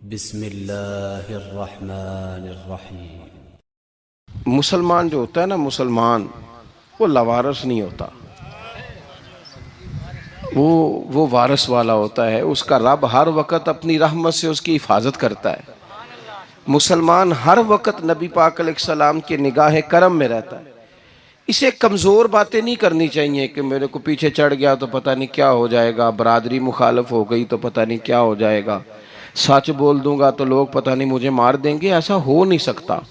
बिस्मिल्लाहिर्रहमानिर्रहीम। मुसलमान जो होता है ना, मुसलमान वो लवारस नहीं होता, वो वारस वाला होता है। उसका रब हर वक़्त अपनी रहमत से उसकी हिफाजत करता है। मुसलमान हर वक़्त नबी पाक अलैहिस्सलाम के निगाह करम में रहता है। इसे कमज़ोर बातें नहीं करनी चाहिए कि मेरे को पीछे चढ़ गया तो पता नहीं क्या हो जाएगा, बरादरी मुखालफ हो गई तो पता नहीं क्या हो जाएगा, सच बोल दूंगा तो लोग पता नहीं मुझे मार देंगे। ऐसा हो नहीं सकता।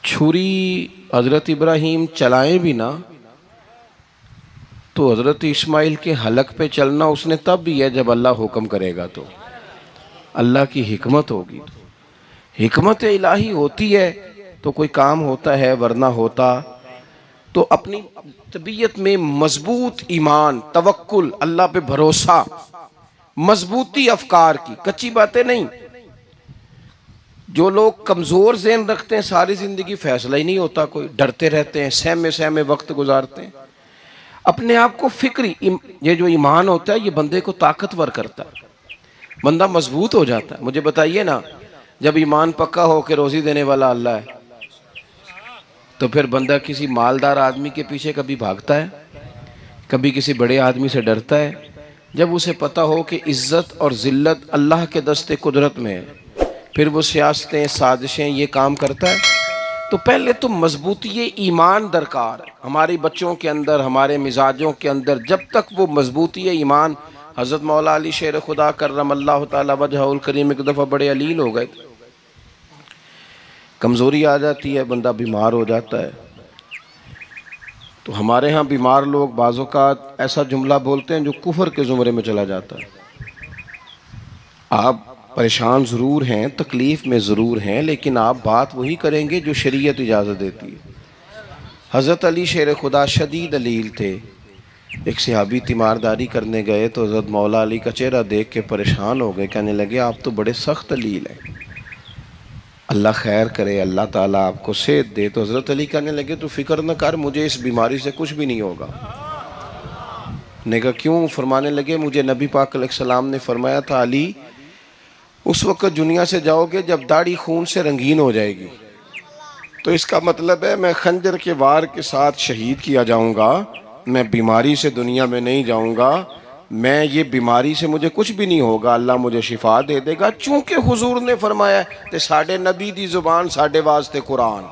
छुरी हज़रत इब्राहीम चलाएं भी ना तो हज़रत इस्माइल के हलक पे चलना उसने तब भी है जब अल्लाह हुक्म करेगा, तो अल्लाह की हिकमत होगी। तो हिकमत इलाही होती है तो कोई काम होता है, वरना होता तो अपनी तबीयत में मजबूत ईमान, तवक्कुल, अल्लाह पे भरोसा, मजबूती अफकार की, कच्ची बातें नहीं। जो लोग कमज़ोर ज़हन रखते हैं सारी ज़िंदगी फैसला ही नहीं होता, कोई डरते रहते हैं, सहमे सहमे वक्त गुजारते हैं। अपने आप को फिक्री, ये जो ईमान होता है ये बंदे को ताकतवर करता है, बंदा मजबूत हो जाता है। मुझे बताइए ना, जब ईमान पक्का हो कि रोज़ी देने वाला अल्लाह है तो फिर बंदा किसी मालदार आदमी के पीछे कभी भागता है, कभी किसी बड़े आदमी से डरता है? जब उसे पता हो कि इज्जत और जिल्लत अल्लाह के दस्ते कुदरत में है, फिर वो सियासतें, साजिशें ये काम करता है। तो पहले तो मजबूती ईमान दरकार है हमारे बच्चों के अंदर, हमारे मिजाजों के अंदर। जब तक वो मजबूती ईमान, हज़रत मौला अली शेर खुदा करमल्लाहु ताला वजहुल करीम एक दफ़ा बड़े अलील हो गए, कमज़ोरी आ जाती है, बंदा बीमार हो जाता है। तो हमारे यहाँ बीमार लोग बाज़ौक़ात ऐसा जुमला बोलते हैं जो कुफर के ज़ुमरे में चला जाता है। आप परेशान ज़रूर हैं, तकलीफ़ में ज़रूर हैं, लेकिन आप बात वही करेंगे जो शरीयत इजाज़त देती है। हज़रत अली शेर खुदा शदीद अलील थे। एक सहाबी तीमारदारी करने गए तो हज़रत मौला अली का चेहरा देख के परेशान हो गए, कहने लगे आप तो बड़े सख्त अलील हैं, अल्लाह खैर करे, अल्लाह ताला आपको सेहत दे। तो हज़रत अली कहने लगे तो फ़िक्र न कर, मुझे इस बीमारी से कुछ भी नहीं होगा। ने कहा क्यों? फरमाने लगे मुझे नबी पाक अलैहिस्सलाम ने फरमाया था, अली उस वक़्त दुनिया से जाओगे जब दाढ़ी खून से रंगीन हो जाएगी, तो इसका मतलब है मैं खंजर के वार के साथ शहीद किया जाऊंगा, मैं बीमारी से दुनिया में नहीं जाऊंगा। मैं ये बीमारी से मुझे कुछ भी नहीं होगा, अल्लाह मुझे शिफा दे देगा। चूंकि हुजूर ने फरमाया ते साडे नबी दी जुबान साडे वास्ते कुरान।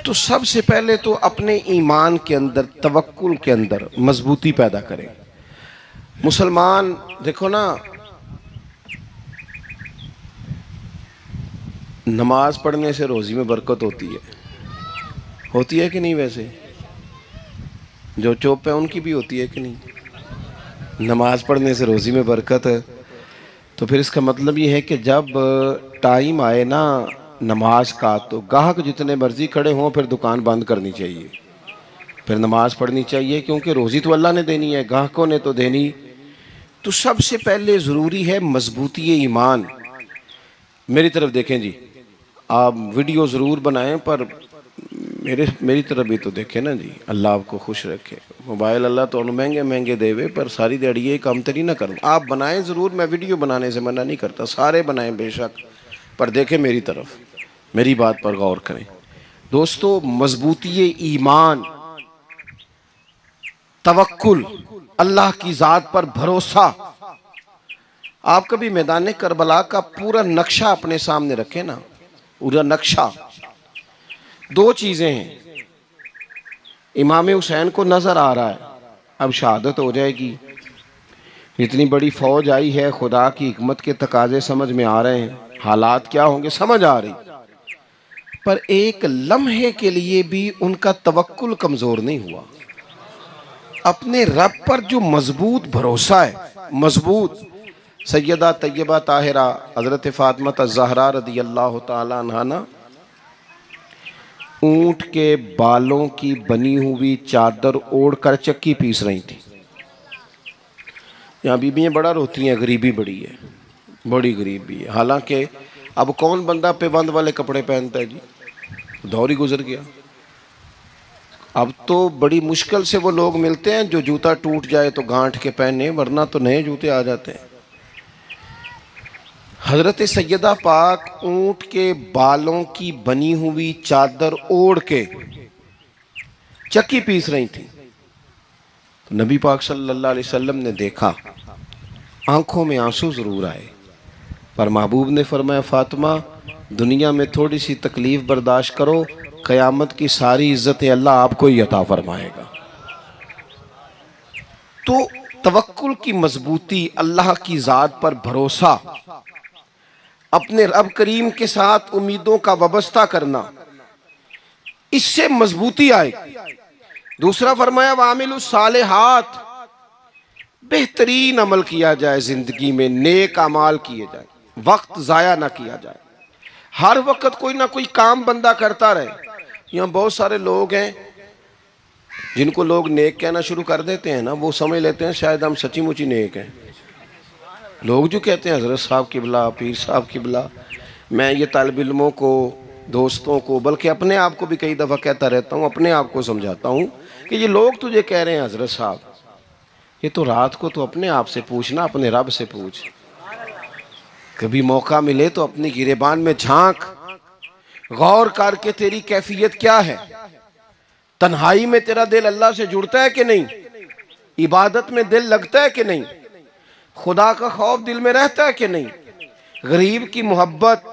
तो सबसे पहले तो अपने ईमान के अंदर, तवक्कुल के अंदर मजबूती पैदा करें। मुसलमान देखो ना, नमाज पढ़ने से रोज़ी में बरकत होती है कि नहीं? वैसे जो चुप है उनकी भी होती है कि नहीं? नमाज पढ़ने से रोज़ी में बरकत है, तो फिर इसका मतलब ये है कि जब टाइम आए ना नमाज का, तो गाहक जितने मर्जी खड़े हों फिर दुकान बंद करनी चाहिए, फिर नमाज पढ़नी चाहिए, क्योंकि रोज़ी तो अल्लाह ने देनी है, गाहकों ने तो देनी। तो सबसे पहले ज़रूरी है मजबूती ईमान। मेरी तरफ देखें जी, आप वीडियो ज़रूर बनाएं पर मेरी तरफ भी तो देखें ना जी, अल्लाह आपको खुश रखे। मोबाइल अल्लाह तो महंगे महंगे देवे, पर सारी दिहाड़ी ये काम तरी ना करूँ। आप बनाएं ज़रूर, मैं वीडियो बनाने से मना नहीं करता, सारे बनाएं बेशक, पर देखें मेरी तरफ, मेरी बात पर गौर करें। दोस्तों, मजबूती ईमान, तवक्कुल, अल्लाह की ज़ात पर भरोसा। आप कभी मैदान करबला का पूरा नक्शा अपने सामने रखें ना, पूरा नक्शा। दो चीज़ें हैं, इमाम हुसैन को नज़र आ रहा है अब शहादत हो जाएगी, इतनी बड़ी फ़ौज आई है, खुदा की हिकमत के तकाजे समझ में आ रहे हैं, हालात क्या होंगे समझ आ रही, पर एक लम्हे के लिए भी उनका तवक्कुल कमज़ोर नहीं हुआ। अपने रब पर जो मजबूत भरोसा है, मजबूत। सैयदा तैयबा ताहिरा हज़रत फ़ातिमा ज़हरा रदी अल्लाह ताला अन्हा ना, ऊंट के बालों की बनी हुई चादर ओढ़कर चक्की पीस रही थी। यहाँ बीबियाँ बड़ा रोती हैं, गरीबी बड़ी है, बड़ी गरीबी है। हालांकि अब कौन बंदा पेबंद वाले कपड़े पहनता है जी, दौर ही गुजर गया। अब तो बड़ी मुश्किल से वो लोग मिलते हैं जो जूता टूट जाए तो गांठ के पहने, वरना तो नए जूते आ जाते हैं। हजरत सैयदा पाक ऊंट के बालों की बनी हुई चादर ओढ़ के चक्की पीस रही थी। तो नबी पाक सल्लल्लाहु अलैहि वसल्लम ने देखा, आंखों में आंसू जरूर आए, पर महबूब ने फरमाया, फातिमा दुनिया में थोड़ी सी तकलीफ बर्दाश्त करो, क़यामत की सारी इज्जतें अल्लाह आपको ही अता फरमाएगा। तो तवक्कुल की मजबूती, अल्लाह की ज़ात पर भरोसा, अपने रब करीम के साथ उम्मीदों का वाबस्ता करना, इससे मजबूती आएगी। दूसरा फरमाया, वामिलुस सालिहात, बेहतरीन अमल किया जाए जिंदगी में, नेक अमाल किए जाए, वक्त ज़ाया ना किया जाए। हर वक्त कोई ना कोई काम बंदा करता रहे। यहाँ बहुत सारे लोग हैं जिनको लोग नेक कहना शुरू कर देते हैं ना, वो समझ लेते हैं शायद हम सच्ची मुची नेक हैं। लोग जो कहते हैं हजरत साहब किबला, पीर साहब किबला, मैं ये तालिब इल्मों को, दोस्तों को, बल्कि अपने आप को भी कई दफ़ा कहता रहता हूँ, अपने आप को समझाता हूँ कि ये लोग तुझे कह रहे हैं हजरत साहब, ये तो रात को तो अपने आप से पूछना, अपने रब से पूछ। कभी मौका मिले तो अपनी गिरेबान में झांक, गौर करके तेरी कैफियत क्या है, तन्हाई में तेरा दिल अल्लाह से जुड़ता है कि नहीं, इबादत में दिल लगता है कि नहीं, खुदा का खौफ दिल में रहता है कि नहीं, गरीब की मोहब्बत,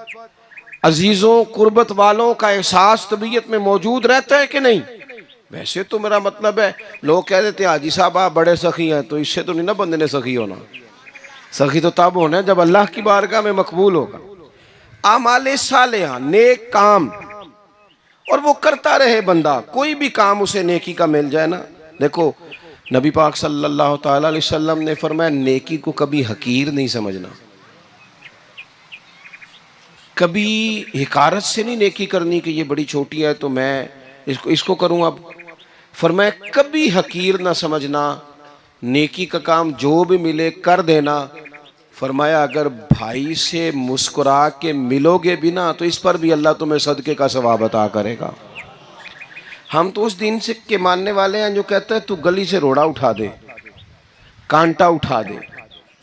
अजीजों कुर्बत वालों का एहसास तबीयत में मौजूद रहता है कि नहीं। वैसे तो मेरा मतलब है, लोग कह देते हैं हाजी साहब आप बड़े सखी हैं, तो इससे तो नहीं ना बंदे ने सखी होना। सखी तो तब होना है जब अल्लाह की बारगाह में मकबूल होगा। आमाले सालेहा, नेक काम, और वो करता रहे बंदा, कोई भी काम उसे नेकी का मिल जाए ना। देखो नबी पाक सल्लल्लाहु ताला अलैहि वसल्लम ने फरमाया, नेकी को कभी हकीर नहीं समझना, कभी हिकारत से नहीं नेकी करनी कि ये बड़ी छोटी है तो मैं इसको करूँ। अब फरमाया कभी हकीर ना समझना, नेकी का काम जो भी मिले कर देना। फरमाया अगर भाई से मुस्कुरा के मिलोगे भी ना, तो इस पर भी अल्लाह तुम्हें सदके का सवाब अता करेगा। हम तो उस दिन से के मानने वाले हैं जो कहते हैं तू गली से रोड़ा उठा दे, कांटा उठा दे,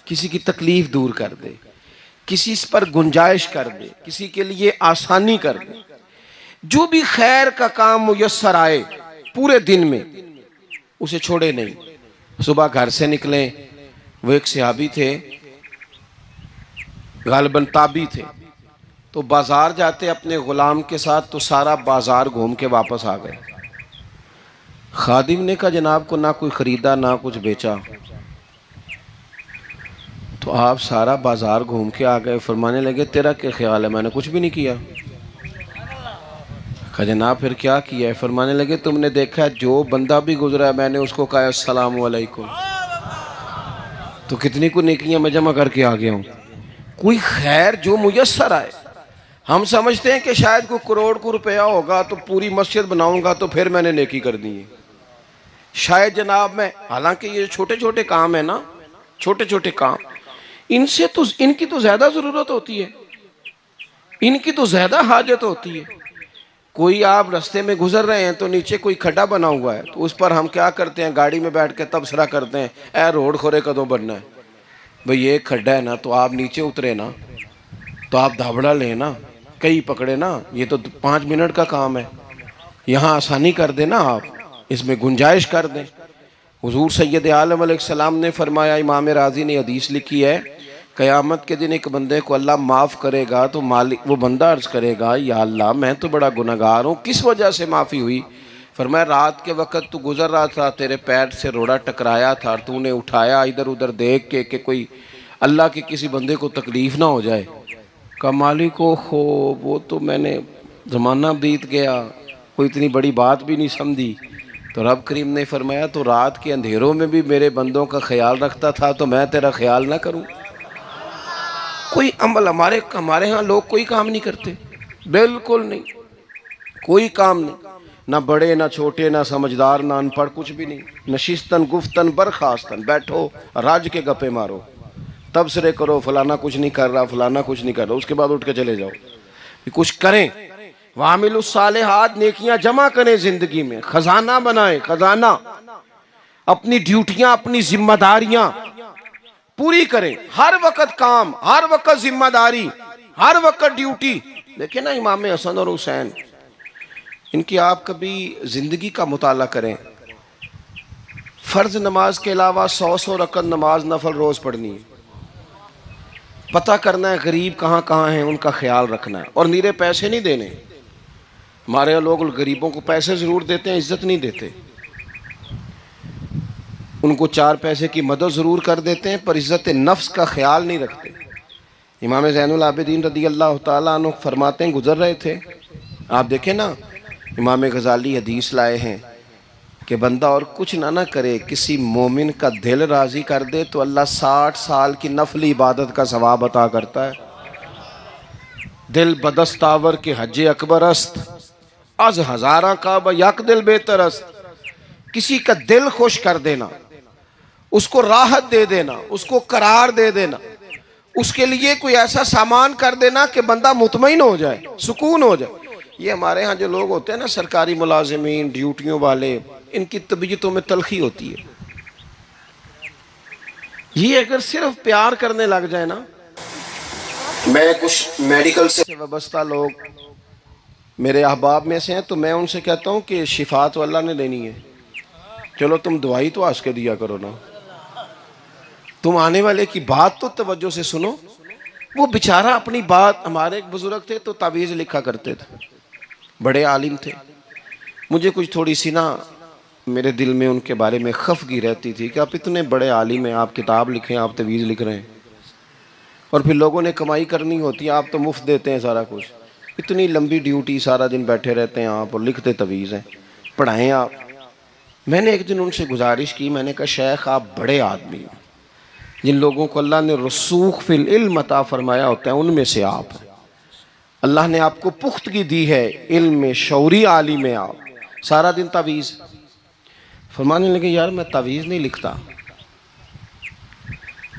किसी की तकलीफ दूर कर दे, किसी पर गुंजाइश कर दे, किसी के लिए आसानी कर दे, जो भी खैर का काम मुयस्सर आए पूरे दिन में उसे छोड़े नहीं। सुबह घर से निकले, वो एक सहाबी थे, गालिबन ताबी थे, तो बाजार जाते अपने गुलाम के साथ, तो सारा बाजार घूम के वापस आ गए। खादिम ने कहा जनाब को ना कोई खरीदा ना कुछ बेचा, तो आप सारा बाजार घूम के आ गए। फरमाने लगे तेरा क्या ख्याल है, मैंने कुछ भी नहीं किया। कहा जनाब फिर क्या किया है। फरमाने लगे तुमने देखा जो बंदा भी गुजरा है मैंने उसको कहा अस्सलाम वालेकुम, तो कितनी को नेकियां मैं जमा करके आ गया हूँ। कोई खैर जो मुयस्सर आए, हम समझते हैं कि शायद कोई करोड़ को रुपया होगा तो पूरी मस्जिद बनाऊंगा तो फिर मैंने नेकी कर दी है, शायद जनाब मैं, हालांकि ये छोटे छोटे काम है ना, छोटे छोटे काम, इनसे तो इनकी तो ज्यादा जरूरत होती है, इनकी तो ज्यादा हाजत होती है। कोई आप रास्ते में गुजर रहे हैं तो नीचे कोई खड्डा बना हुआ है, तो उस पर हम क्या करते हैं, गाड़ी में बैठ के तबसरा करते हैं, ए रोड खोरे कदों बनना है भाई, ये खड्डा है ना, तो आप नीचे उतरे ना, तो आप धाबड़ा लें ना, कई पकड़े ना, ये तो 5 मिनट का काम है, यहाँ आसानी कर देना, आप इसमें गुंजाइश कर दें। हुजूर सैयद आलम अलैहिस्सलाम ने फरमाया, इमाम राजी ने हदीस लिखी है, क़यामत के दिन एक बंदे को अल्लाह माफ़ करेगा तो मालिक, वो बंदा अर्ज़ करेगा या अल्लाह मैं तो बड़ा गुनहगार हूँ, किस वजह से माफ़ी हुई। फरमाया रात के वक़्त तू गुज़र रहा था, तेरे पैर से रोड़ा टकराया था, तूने उठाया इधर उधर देख के कि कोई अल्लाह के किसी बंदे को तकलीफ़ ना हो जाए। का मालिक हो वो तो मैंने ज़माना बीत गया, कोई इतनी बड़ी बात भी नहीं समझी। तो रब करीम ने फरमाया तो रात के अंधेरों में भी मेरे बंदों का ख्याल रखता था, तो मैं तेरा ख्याल ना करूं। कोई अमल हमारे यहाँ लोग कोई काम नहीं करते, बिल्कुल नहीं, कोई काम नहीं, ना बड़े ना छोटे ना समझदार ना अनपढ़, कुछ भी नहीं। नशिस्तन गुफ्तन बरखास्तन, बैठो राज के गप्पे मारो, तबसरे करो, फलाना कुछ नहीं कर रहा, फलाना कुछ नहीं कर रहा, उसके बाद उठ के चले जाओ। कुछ करें, वामिलुस सालिहात, नेकियां जमा करें जिंदगी में, खजाना बनाएं, खजाना। अपनी ड्यूटियां, अपनी जिम्मेदारियां पूरी करें। हर वक्त काम, हर वक्त जिम्मेदारी, हर वक्त ड्यूटी। देखिए ना इमाम हसन और हुसैन, इनकी आप कभी जिंदगी का मुताला करें। फर्ज नमाज के अलावा 100 रकत नमाज नफल रोज पढ़नी है। पता करना है गरीब कहाँ कहाँ हैं, उनका ख्याल रखना है, और नीरे पैसे नहीं देने। हमारे यहाँ लोग गरीबों को पैसे ज़रूर देते हैं, इज्जत नहीं देते। उनको 4 पैसे की मदद ज़रूर कर देते हैं, पर इज़्ज़त नफ्स का ख्याल नहीं रखते। इमाम ज़ैनुल आबिदीन रदी अल्लाह ताला अन्हु फरमाते हैं, गुजर रहे थे, आप देखें ना, इमाम गज़ाली हदीस लाए हैं कि बंदा और कुछ ना करे, किसी मोमिन का दिल राज़ी कर दे तो अल्लाह 60 साल की नफली इबादत का सवाब अता करता है। दिल बदस्तावर के हज अकबर अस्त, अज हज़ारा का यक दिल बेहतर अस्त। किसी का दिल खुश कर देना, उसको राहत दे देना, उसको करार दे देना, उसके लिए कोई ऐसा सामान कर देना कि बंदा मुतमईन हो जाए, सुकून हो जाए। ये हमारे यहाँ जो लोग होते हैं ना, सरकारी मुलाजिमीन, ड्यूटियों वाले, इनकी तबीयतों में तलखी होती है। ये अगर सिर्फ प्यार करने लग जाए ना, मैं कुछ मेडिकल से वाबस्ता लोग मेरे अहबाब में से हैं, तो मैं उनसे कहता हूँ कि शिफा तो अल्लाह ने देनी है, चलो तुम दवाई तो हंस के दिया करो ना, तुम आने वाले की बात तो तवज्जो से सुनो। वो बेचारा अपनी बात, हमारे एक बुजुर्ग थे तो तावीज़ लिखा करते थे, बड़े आलिम थे। मुझे कुछ थोड़ी सी ना मेरे दिल में उनके बारे में खफगी रहती थी कि आप इतने बड़े आलिम हैं, आप किताब लिखें, आप तवीज़ लिख रहे हैं, और फिर लोगों ने कमाई करनी होती है, आप तो मुफ्त देते हैं सारा कुछ। इतनी लंबी ड्यूटी, सारा दिन बैठे रहते हैं आप और लिखते तवीज़ हैं, पढ़ाएं आप। मैंने एक दिन उनसे गुजारिश की, मैंने कहा शेख आप बड़े आदमी हैं, जिन लोगों को अल्लाह ने रसूख फिल इल्म अता फरमाया होता है उनमें से आप हैं। अल्लाह ने आपको पुख्तगी दी है, इल्म में शौरी आलिम है आप, सारा दिन तावीज़। फरमाने लगे यार मैं तावीज़ नहीं लिखता,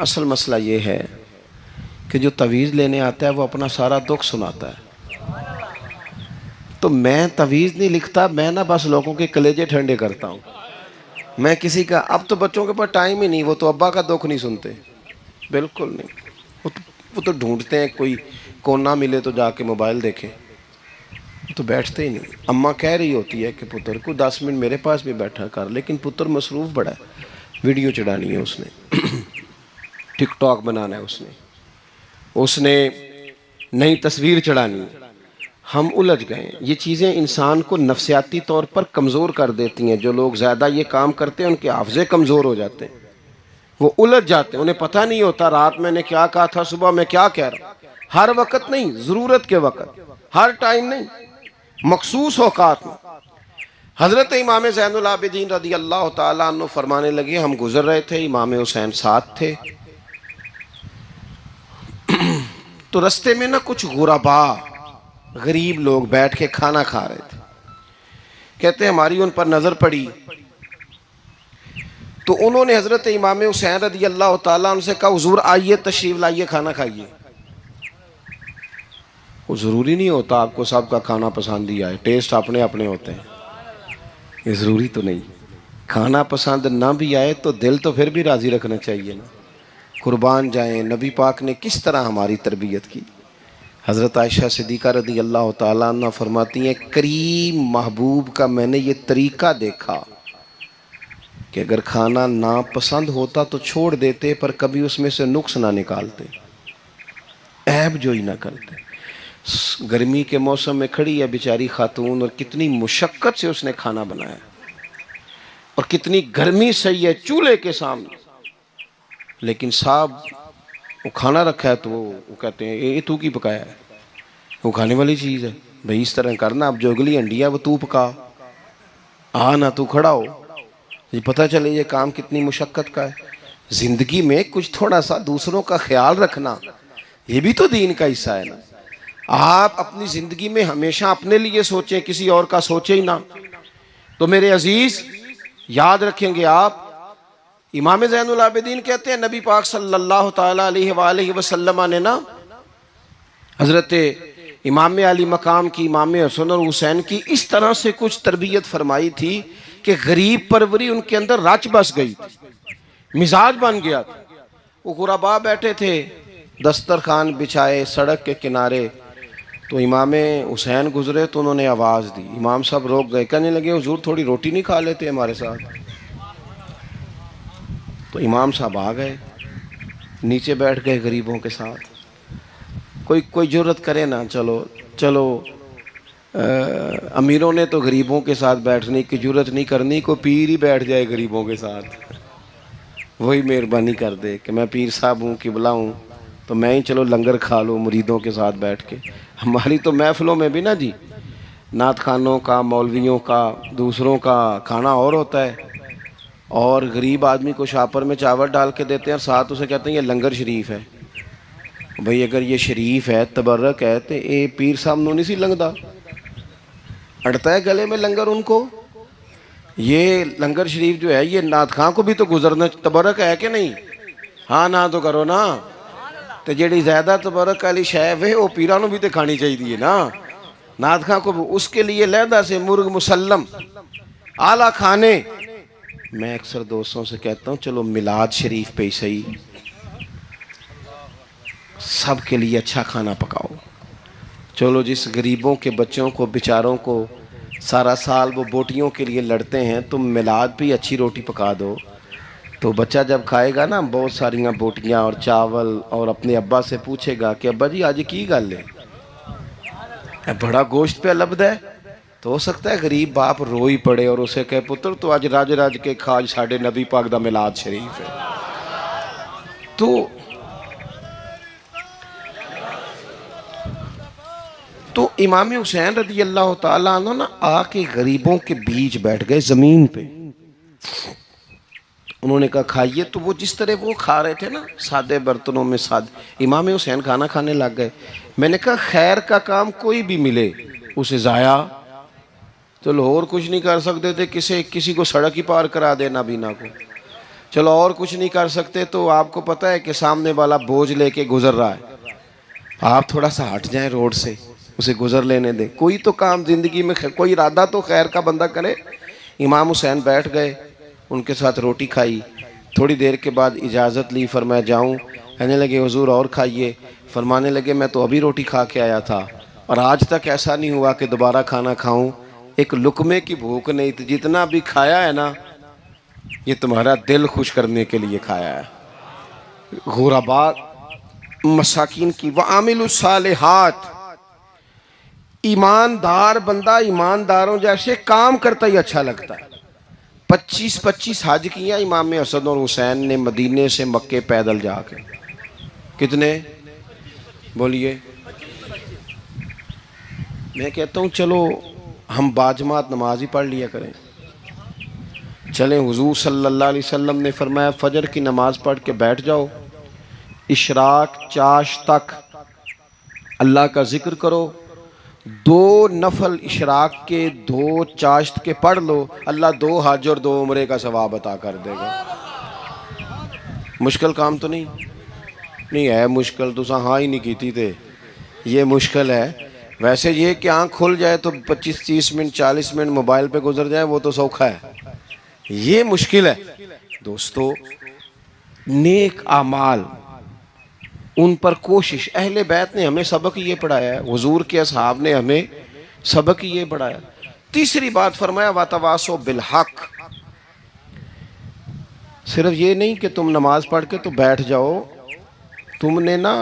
असल मसला ये है कि जो तावीज़ लेने आता है वो अपना सारा दुख सुनाता है। तो मैं तावीज़ नहीं लिखता, मैं ना बस लोगों के कलेजे ठंडे करता हूँ। मैं किसी का, अब तो बच्चों के पास टाइम ही नहीं, वो तो अब्बा का दुख नहीं सुनते, बिल्कुल नहीं। वो तो ढूंढते हैं कोई कोना मिले तो जाके मोबाइल देखें, तो बैठते ही नहीं। अम्मा कह रही होती है कि पुत्र को 10 मिनट मेरे पास भी बैठा कर, लेकिन पुत्र मसरूफ़ बड़ा है, वीडियो चढ़ानी है उसने, टिकटॉक बनाना है उसने नई तस्वीर चढ़ानी है। हम उलझ गए। ये चीज़ें इंसान को नफसियाती तौर पर कमज़ोर कर देती हैं। जो लोग ज़्यादा ये काम करते हैं उनके हाफ़ज़े कमज़ोर हो जाते हैं, वो उलझ जाते हैं, उन्हें पता नहीं होता रात मैंने क्या कहा था, सुबह मैं क्या कह रहा हूँ। हर वक्त नहीं, ज़रूरत के वक्त, हर टाइम नहीं, मखसूस औकात में। हज़रत इमाम ज़ैनुल आबिदीन रदी अल्लाह ताला अन्हु फरमाने लगे, हम गुजर रहे थे, इमाम हुसैन साथ थे, तो रस्ते में ना कुछ गुरबा, गरीब लोग बैठ के खाना खा रहे थे। कहते हमारी उन पर नज़र पड़ी तो उन्होंने हज़रत इमाम हुसैन रदी अल्लाह ताला अन्हु से कहा, हुजूर आइए तशरीफ़ लाइए, खाना खाइए। वो ज़रूरी नहीं होता आपको सबका खाना पसंद ही आए, टेस्ट अपने अपने होते हैं, ये ज़रूरी तो नहीं। खाना पसंद ना भी आए तो दिल तो फिर भी राज़ी रखना चाहिए ना। कुर्बान जाएं, नबी पाक ने किस तरह हमारी तरबियत की। हज़रत आयशा सिद्दीक़ा रदी अल्लाह ताला अन्हा फरमाती हैं, करीम महबूब का मैंने ये तरीक़ा देखा कि अगर खाना ना पसंद होता तो छोड़ देते, पर कभी उसमें से नुक्स ना निकालते, ऐब जो ही ना करते। गर्मी के मौसम में खड़ी है बेचारी खातून, और कितनी मुशक्क़त से उसने खाना बनाया, और कितनी गर्मी सही है चूल्हे के सामने, लेकिन साहब वो खाना रखा है तो वो कहते हैं ये तू की पकाया है, वो खाने वाली चीज़ है भाई, इस तरह करना, अब जो अगली हंडी है वो तू पका, आ ना तू खड़ा हो। ये पता चले ये काम कितनी मुशक्क़त का है। ज़िंदगी में कुछ थोड़ा सा दूसरों का ख्याल रखना, ये भी तो दीन का हिस्सा है ना। आप अपनी ज़िंदगी में हमेशा अपने लिए सोचें, किसी और का सोचें ही ना। तो मेरे अजीज़ याद रखेंगे आप, इमाम ज़ैनुल आबिदीन कहते हैं नबी पाक सल्लल्लाहु ताला अलैहि वसल्लम ने ना हज़रत इमाम अली मकाम की, इमाम हसन और हुसैन की इस तरह से कुछ तरबियत फरमाई थी कि गरीब परवरी उनके अंदर रच बस गई थी, मिजाज बन गया था। वो गुरबा बैठे थे, दस्तरखान बिछाए सड़क के किनारे, तो इमाम हुसैन गुजरे तो उन्होंने आवाज़ दी। इमाम साहब रोक गए, कहने लगे हुजूर थोड़ी रोटी नहीं खा लेते हमारे साथ? तो इमाम साहब आ गए, नीचे बैठ गए गरीबों के साथ। कोई जुर्रत करे ना, चलो चलो अमीरों ने तो गरीबों के साथ बैठने की जुर्रत नहीं करनी, को पीर ही बैठ जाए गरीबों के साथ, वही मेहरबानी कर दे कि मैं पीर साहब हूँ, किबला हूँ, तो मैं ही चलो लंगर खा लूँ मुरीदों के साथ बैठ के। हमारी तो महफिलों में भी ना जी, नात खानों का, मौलवियों का, दूसरों का खाना और होता है, और गरीब आदमी को शापर में चावल डाल के देते हैं और साथ उसे कहते हैं ये लंगर शरीफ है। भाई अगर ये शरीफ है, तबर्रक है, तो ये पीर साहब नू नहीं सी लंघदा, अड़ता है गले में लंगर उनको। ये लंगर शरीफ जो है ये नात खां को भी तो गुजरना, तबर्रक है कि नहीं? हाँ ना तो करो ना। तो जी ज्यादा तबर्रक वाली शय वे वो पीरा नू भी तो खानी चाहिए ना, नात खां को। उसके लिए लहदा से मुर्ग मुसल्लम आला खाने। मैं अक्सर दोस्तों से कहता हूँ चलो मिलाद शरीफ पे ही सही, सबके लिए अच्छा खाना पकाओ। चलो जिस गरीबों के बच्चों को, बेचारों को सारा साल वो बोटियों के लिए लड़ते हैं, तुम मिलाद भी अच्छी रोटी पका दो, तो बच्चा जब खाएगा ना बहुत सारियां बोटियां और चावल, और अपने अब्बा से पूछेगा कि अब्बा जी आज की गल है, बड़ा गोश्त पे लब्ध है, तो हो सकता है गरीब बाप रो ही पड़े और उसे कहे पुत्र तो आज राज राज के खाज साढ़े नबी पाक दा मिलाद शरीफ है। तो इमाम हुसैन रदी अल्लाह ताला अन्हु ना आके गरीबों के बीच बैठ गए ज़मीन पे। उन्होंने कहा खाइए, तो वो जिस तरह वो खा रहे थे ना सादे बर्तनों में, सादे, इमाम हुसैन खाना खाने लग गए। मैंने कहा खैर का काम कोई भी मिले उसे ज़ाया, चलो और कुछ नहीं कर सकते थे, किसी को सड़क ही पार करा देना बीना को, चलो और कुछ नहीं कर सकते, तो आपको पता है कि सामने वाला बोझ लेके गुजर रहा है, आप थोड़ा सा हट जाएं रोड से, उसे गुजर लेने दें, कोई तो काम ज़िंदगी में, कोई इरादा तो खैर का बंदा करे। इमाम हुसैन बैठ गए, उनके साथ रोटी खाई, थोड़ी देर के बाद इजाज़त ली, फरमाया जाऊं? कहने लगे हुजूर और खाइए। फरमाने लगे मैं तो अभी रोटी खा के आया था और आज तक ऐसा नहीं हुआ कि दोबारा खाना खाऊं, एक लुकमे की भूख नहीं थी, जितना भी खाया है ना ये तुम्हारा दिल खुश करने के लिए खाया है। गुरबा मसाकिन की व आमिलुस सालिहात, ईमानदार बंदा ईमानदारों जैसे काम करता ही अच्छा लगता है। 25-25 हज किया इमाम हसन और हुसैन ने मदीने से मक्के पैदल जाके। कितने बोलिए? मैं कहता हूँ चलो हम बाजमात नमाज ही पढ़ लिया करें। चलें, हुजूर सल्लल्लाहु अलैहि वसल्लम ने फरमाया फजर की नमाज पढ़ के बैठ जाओ, इशराक चाश तक अल्लाह का जिक्र करो, 2 नफल इशराक के 2 चाश्त के पढ़ लो, अल्लाह 2 हज और 2 उम्रे का सवाब अता कर देगा। मुश्किल काम तो नहीं है, मुश्किल तो हाँ ही नहीं की थे, ये मुश्किल है। वैसे ये कि आँख खुल जाए तो 25-30 मिनट 40 मिनट मोबाइल पे गुजर जाए वो तो सौखा है, ये मुश्किल है। दोस्तों नेक आमाल उन पर कोशिश, अहले बैत ने हमें सबक ये पढ़ाया है, हुजूर के असहाब ने हमें सबक ये पढ़ाया। तीसरी बात फरमाया वातवासो बिल हक, सिर्फ ये नहीं कि तुम नमाज पढ़ के तो बैठ जाओ, तुमने ना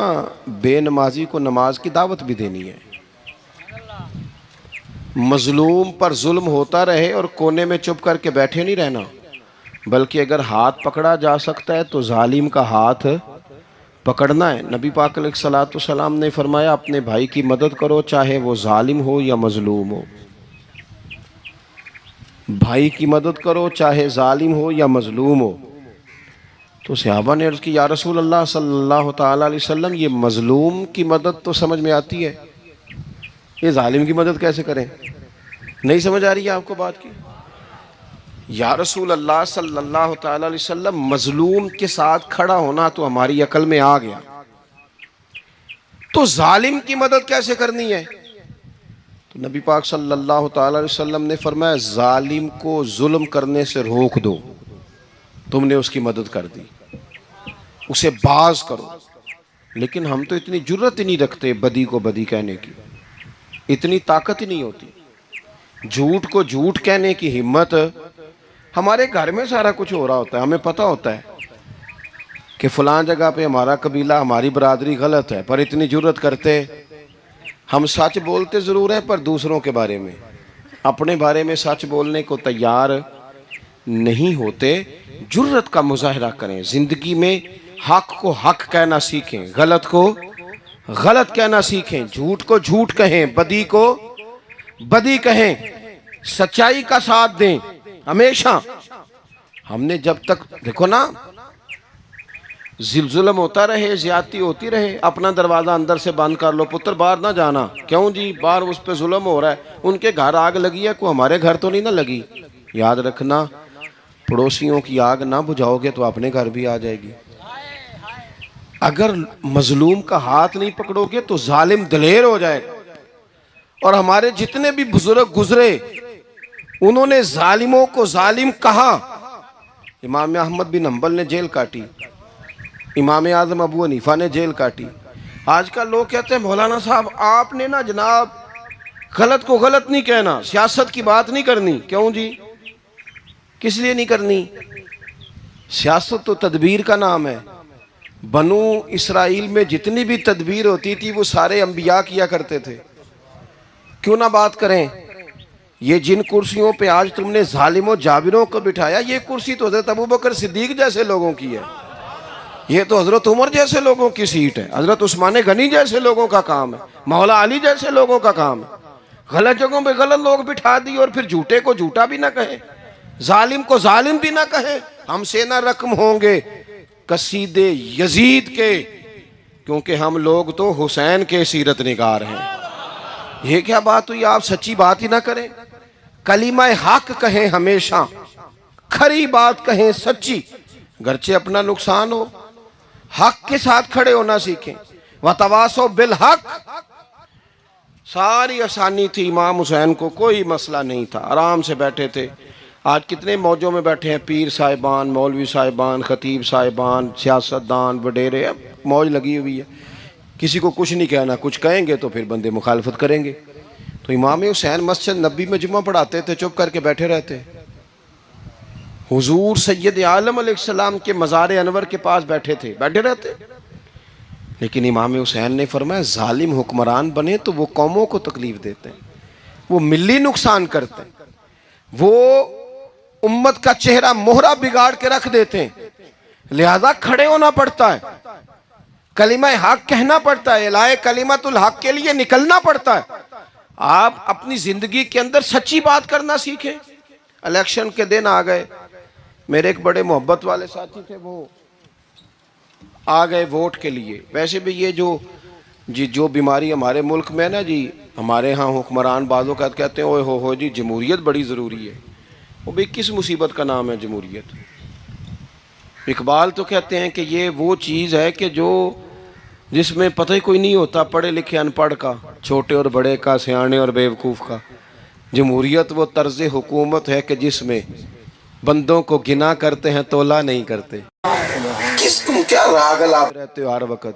बेनमाजी को नमाज की दावत भी देनी है। मजलूम पर जुल्म होता रहे और कोने में चुप करके बैठे नहीं रहना, बल्कि अगर हाथ पकड़ा जा सकता है तो जालिम का हाथ पकड़ना है। नबी पाक अलैहिस्सलातु वस्सलाम ने फरमाया अपने भाई की मदद करो चाहे वो जालिम हो या मजलूम हो, भाई की मदद करो चाहे जालिम हो या मजलूम हो। तो सहाबा ने अर्ज़ की या रसूल अल्लाह सल्लल्लाहु तआला अलैहि वसल्लम ये मजलूम की मदद तो समझ में आती है, ये जालिम की मदद कैसे करें? नहीं समझ आ रही है आपको बात की? या रसूल अल्लाह सल्लल्लाहु तआला अलैहि वसल्लम मजलूम के साथ खड़ा होना तो हमारी अकल में आ गया, तो जालिम की मदद कैसे करनी है? तो नबी पाक सल्लल्लाहु ताला अलैहि वसल्लम ने फरमाया, जालिम को जुल्म करने से रोक दो, तुमने उसकी मदद कर दी, उसे बाज करो। लेकिन हम तो इतनी जुर्रत ही नहीं रखते बदी को बदी कहने की, इतनी ताकत ही नहीं होती। झूठ को झूठ कहने की हिम्मत, हमारे घर में सारा कुछ हो रहा होता है, हमें पता होता है कि फलां जगह पे हमारा कबीला, हमारी बरादरी गलत है, पर इतनी जुर्रत करते, हम सच बोलते ज़रूर हैं पर दूसरों के बारे में, अपने बारे में सच बोलने को तैयार नहीं होते। जुर्रत का मुजाहरा करें, ज़िंदगी में हक को हक कहना सीखें, गलत को गलत कहना सीखें, झूठ को झूठ कहें, बदी को बदी कहें, सच्चाई का साथ दें हमेशा। हमने जब तक, देखो ना, जुल्म होता रहे, ज्यादती होती रहे, अपना दरवाजा अंदर से बंद कर लो, पुत्र बाहर ना जाना। क्यों जी? बाहर उस पे जुल्म हो रहा है, उनके घर आग लगी है, कोई हमारे घर तो नहीं ना लगी। याद रखना, पड़ोसियों की आग ना बुझाओगे तो अपने घर भी आ जाएगी। अगर मजलूम का हाथ नहीं पकड़ोगे तो जालिम दलेर हो जाएगा। और हमारे जितने भी बुजुर्ग गुजरे, उन्होंने जालिमों को जालिम कहा। इमाम अहमद बिन हंबल ने जेल काटी, इमाम आजम अबू हनीफा ने जेल काटी। आजकल लोग कहते हैं मौलाना साहब आपने ना जनाब गलत को गलत नहीं कहना, सियासत की बात नहीं करनी। क्यों जी? किस लिए नहीं करनी? सियासत तो तदबीर का नाम है। बनु इसराइल में जितनी भी तदबीर होती थी वो सारे अंबिया किया करते थे। क्यों ना बात करें? ये जिन कुर्सियों पे आज तुमने जालिमों जाबिरों को बिठाया, ये कुर्सी तो हजरत अबू बकर सिद्दीक जैसे लोगों की है, ये तो हजरत उमर जैसे लोगों की सीट है, हजरत उस्मान गनी जैसे लोगों का काम है, मौला अली जैसे लोगों का काम है। गलत जगहों पे गलत लोग बिठा दिए और फिर झूठे को झूठा भी ना कहे, जालिम को जालिम भी ना कहे। हमसे ना रकम होंगे कसीदे यजीद के, क्योंकि हम लोग तो हुसैन के सीरत निगार हैं। ये क्या बात हुई? आप सच्ची बात ही ना करें, कलीमा हक कहें, हमेशा खरी बात कहें, सच्ची, गरचे अपना नुकसान हो, हक के साथ खड़े होना सीखें। वतवासो बिल हक, सारी आसानी थी, इमाम हुसैन को कोई मसला नहीं था, आराम से बैठे थे। आज कितने मौजों में बैठे हैं, पीर साहिबान, मौलवी साहिबान, खतीब साहिबान, सियासतदान, वडेरे, मौज लगी हुई है। किसी को कुछ नहीं कहना, कुछ कहेंगे तो फिर बंदे मुखालफत करेंगे। तो इमाम हुसैन मस्जिद नबी में जुम्मा पढ़ाते थे, चुप करके बैठे रहते। हुजूर सैयद आलम अलैहिस्सलाम के मज़ार अनवर के पास बैठे थे, बैठे रहते। लेकिन इमाम हुसैन ने फरमाया, जालिम हुक्मरान बने तो वो कौमों को तकलीफ देते हैं, वो मिली नुकसान करते हैं, वो उम्मत का चेहरा मोहरा बिगाड़ के रख देते हैं। लिहाजा खड़े होना पड़ता है, कलिमा हक कहना पड़ता है, इलाए कलिमतुल हक के लिए निकलना पड़ता है। आप अपनी जिंदगी के अंदर सच्ची बात करना सीखें। इलेक्शन के दिन आ गए, मेरे एक बड़े मोहब्बत वाले साथी थे, वो आ गए वोट के लिए। वैसे भी ये जो बीमारी हमारे मुल्क में ना जी, हमारे यहाँ हुक्मरान बाज़ों का कहते हैं ओए हो जी जमहूरियत बड़ी ज़रूरी है। वो भी किस मुसीबत का नाम है जमहूरियत? इकबाल तो कहते हैं कि ये वो चीज़ है कि जिसमें पता ही कोई नहीं होता, पढ़े लिखे अनपढ़ का, छोटे और बड़े का, सियाने और बेवकूफ़ का। जमहूरियत वो तर्ज हुकूमत है कि जिसमें बंदों को गिना करते हैं, तोला नहीं करते। किस तुम क्या रागल आप रहते हो हर वक्त?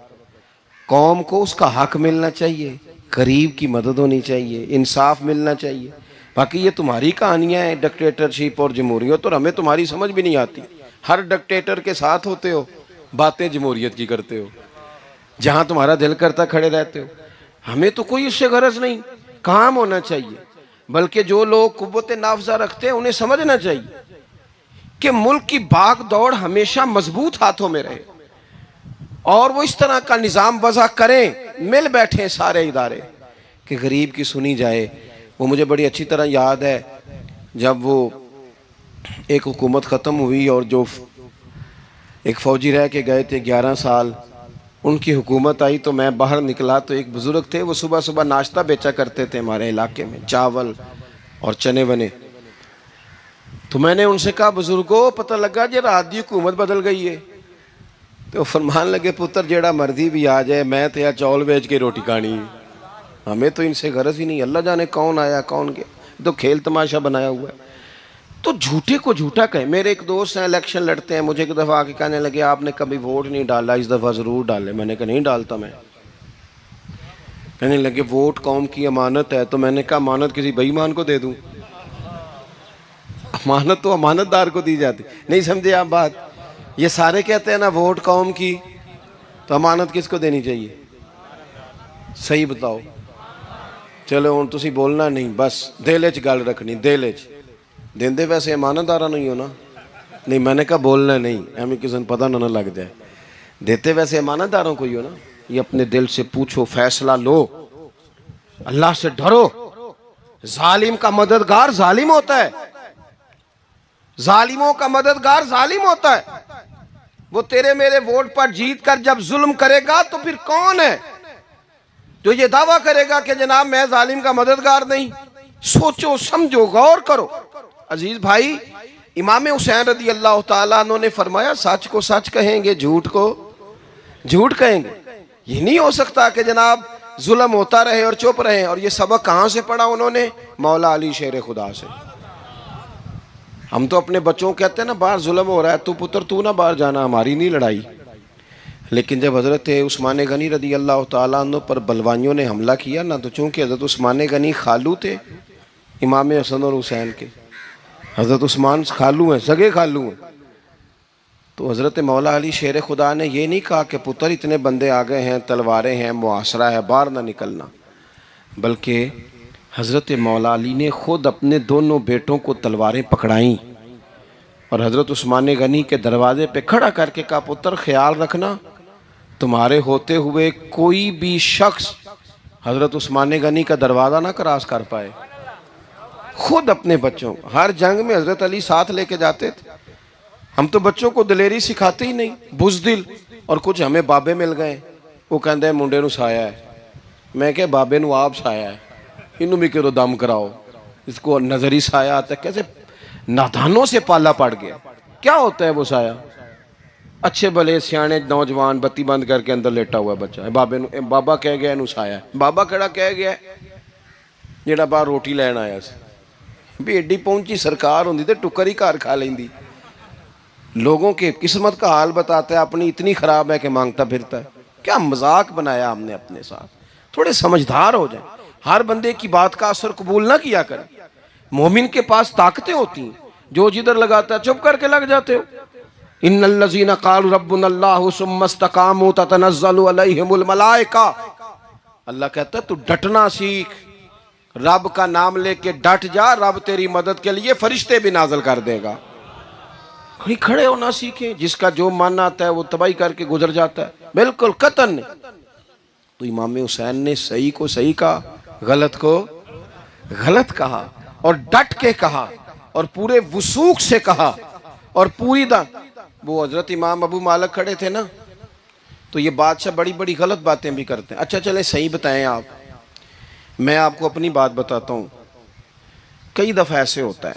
कौम को उसका हक मिलना चाहिए, गरीब की मदद होनी चाहिए, इंसाफ मिलना चाहिए। बाकी ये तुम्हारी कहानियाँ हैं डिक्टेटरशिप और जमहूरियत, और हमें तुम्हारी समझ भी नहीं आती। हर डिक्टेटर के साथ होते हो, बातें जमहूरियत की करते हो, जहाँ तुम्हारा दिल करता खड़े रहते हो। हमें तो कोई उससे गरज नहीं, काम होना चाहिए। बल्कि जो लोग कुव्वत नाफजा रखते हैं उन्हें समझना चाहिए कि मुल्क की भाग दौड़ हमेशा मजबूत हाथों में रहे, और वो इस तरह का निज़ाम वज़ा करें, मिल बैठे सारे इदारे कि गरीब की सुनी जाए। वो मुझे बड़ी अच्छी तरह याद है, जब वो एक हुकूमत ख़त्म हुई और जो एक फ़ौजी रह के गए थे 11 साल, उनकी हुकूमत आई तो मैं बाहर निकला तो एक बुज़ुर्ग थे, वो सुबह सुबह नाश्ता बेचा करते थे हमारे इलाके में, चावल और चने बने। तो मैंने उनसे कहा, बुजुर्गो पता लगा जी रात की हुकूमत बदल गई है? तो फरमान लगे, पुत्र जेड़ा मर्जी भी आ जाए, मैं तो या चौल बेच के रोटी खानी। हमें तो इनसे गरज ही नहीं, अल्लाह जाने कौन आया कौन गया, तो खेल तमाशा बनाया हुआ है। तो झूठे को झूठा कहें। मेरे एक दोस्त हैं इलेक्शन लड़ते हैं, मुझे एक दफ़ा आके कहने लगे आपने कभी वोट नहीं डाला, इस दफ़ा ज़रूर डाले। मैंने कहा नहीं डालता मैं। कहने लगे वोट कौम की अमानत है। तो मैंने कहा अमानत किसी बेईमान को दे दूं? अमानत तो अमानतदार को दी जाती। नहीं समझे आप बात? ये सारे कहते हैं ना वोट कौम की, तो अमानत किसको देनी चाहिए? सही बताओ। चलो हुण तुसी बोलना नहीं, बस दिल च गल रखनी, दिल च। देंदे वैसे अमानतदारा नहीं हो ना? नहीं, मैंने कहा बोलना नहीं, एवं किसी पता ना लग जाए। देते वैसे ईमानदारों को ही हो ना। ये अपने दिल से पूछो, फैसला लो, अल्लाह से डरो। जालिम का मददगार जालिम होता है, जालिमों का मददगार जालिम होता है। वो तेरे मेरे वोट पर जीत कर जब जुल्म करेगा तो फिर कौन है जो ये दावा करेगा कि जनाब मैं जालिम का मददगार नहीं? सोचो समझो गौर करो। अजीज भाई, इमाम हुसैन रदी अल्लाह ताला अन्हु ने फरमाया सच को सच कहेंगे, झूठ को झूठ कहेंगे। ये नहीं हो सकता कि जनाब जुल्म होता रहे और चुप रहे। और ये सबक कहां से पढ़ा उन्होंने? मौला अली शेर खुदा से। हम तो अपने बच्चों को कहते हैं ना बाहर जुल्म हो रहा है, तू पुत्र तू ना बाहर जाना, हमारी नहीं लड़ाई। लेकिन जब हज़रत उस्मान गनी रदी अल्लाह ताला अन्हु पर बलवाइयों ने हमला किया ना, तो चूंकि हज़रत उस्मान गनी खालू थे इमाम हसन और हुसैन के, हज़रत उस्मान खालू हैं, सगे खालू हैं, तो हज़रत मौला अली शेर खुदा ने ये नहीं कहा कि पुत्र इतने बंदे आ गए हैं, तलवारें हैं, मुआसरा है, बाहर ना निकलना। बल्कि हज़रत मौला अली ने ख़ुद अपने दोनों बेटों को तलवारें पकड़ाईं और हज़रत उस्मान गनी के दरवाजे पे खड़ा करके कहा पुत्र ख्याल रखना तुम्हारे होते हुए कोई भी शख्स हज़रत उस्मान गनी का दरवाज़ा ना क्रॉस कर पाए। खुद अपने बच्चों, हर जंग में हज़रत अली साथ लेके जाते थे। हम तो बच्चों को दलेरी सिखाते ही नहीं, बुज़दिल। और कुछ हमें बाबे मिल गए, वो कहते हैं मुंडे नू साया है। मैं क्या बाबे नू आप साया है, इनू भी करो दम कराओ, इसको नजरी साया आता है। कैसे नादानों से पाला पड़ गया। क्या होता है वो साया? अच्छे भले सियाने नौजवान बत्ती बंद करके अंदर लेटा हुआ बच्चा, बाबे नू बाबा कह गया इनू साया है। बाबा केड़ा कह गया जेड़ा बाहर रोटी लैन आया सी। भी एडी पहुंची सरकार होंदी ते टुकर ही घर खा लेंदी। लोगों के किस्मत का हाल बताता है, अपनी इतनी खराब है कि मांगता फिरता है। क्या मजाक बनाया हमने अपने साथ। थोड़े समझदार हो जाए, हर बंदे की बात का असर कबूल ना किया करें। मोमिन के पास ताकतें होती हैं, जो जिधर लगाता है चुप करके लग जाते हो। इन्नल्लज़ीना क़ालू रब्बुनल्लाहु सुम्मा इस्तक़ामू ततनज़्ज़लु अलैहिमुल मलाइका। अल्लाह कहता है तू डटना सीख, रब का नाम लेके डट जा, रब तेरी मदद के लिए फरिश्ते भी नाज़िल कर देगा। कहीं खड़े होना सीखे, जिसका जो मन आता है वो तबाही करके गुजर जाता है, बिल्कुल कतन नहीं। तो इमाम हुसैन ने सही को सही कहा, गलत को गलत कहा, और डट के कहा, और पूरे वसूख से कहा, और पूरी वो हजरत इमाम अबू मालिक खड़े थे ना, तो ये बादशाह बड़ी बड़ी गलत बातें भी करते हैं। अच्छा चले सही बताएं आप, मैं आपको अपनी बात बताता हूँ। कई दफ़ा ऐसे होता है,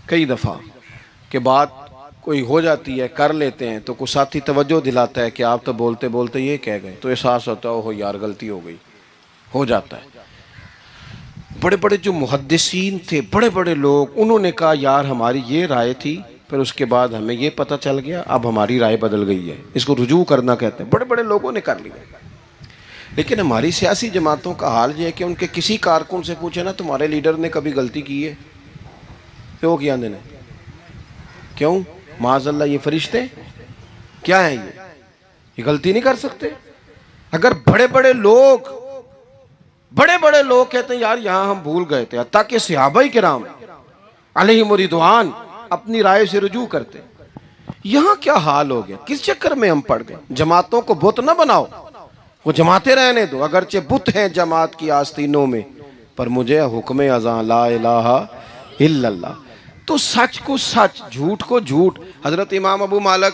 कई दफ़ा के बात कोई हो जाती है, कर लेते हैं, तो कोई साथी तवज्जो दिलाता है कि आप तो बोलते बोलते ये कह गए, तो एहसास होता है ओहो यार गलती हो गई, हो जाता है। बड़े बड़े जो मुहद्दिसीन थे, बड़े बड़े लोग, उन्होंने कहा यार हमारी ये राय थी, फिर उसके बाद हमें ये पता चल गया, अब हमारी राय बदल गई है, इसको रुजू करना कहते हैं। बड़े बड़े लोगों ने कर लिया। लेकिन हमारी सियासी जमातों का हाल ये है कि उनके किसी कारकुन से पूछे ना तुम्हारे लीडर ने कभी गलती की है, तो वो क्या देने, क्यों माज़अल्लाह ये फरिश्ते क्या है, ये गलती नहीं कर सकते। अगर बड़े बड़े लोग कहते हैं यार यहाँ हम भूल गए थे, ताकि सहाबाए किराम अलैहिम रिदवान अपनी राय से रुजू करते, यहाँ क्या हाल हो गया, किस चक्कर में हम पड़ गए। जमातों को बुत ना बनाओ, वो जमातें रहने दो, अगरचे बुत हैं जमात की आस्तीनों में, पर मुझे हुक्म अज़ां ला इलाहा इल्लल्लाह। तो सच को सच, झूठ को झूठ। हजरत इमाम अबू मालिक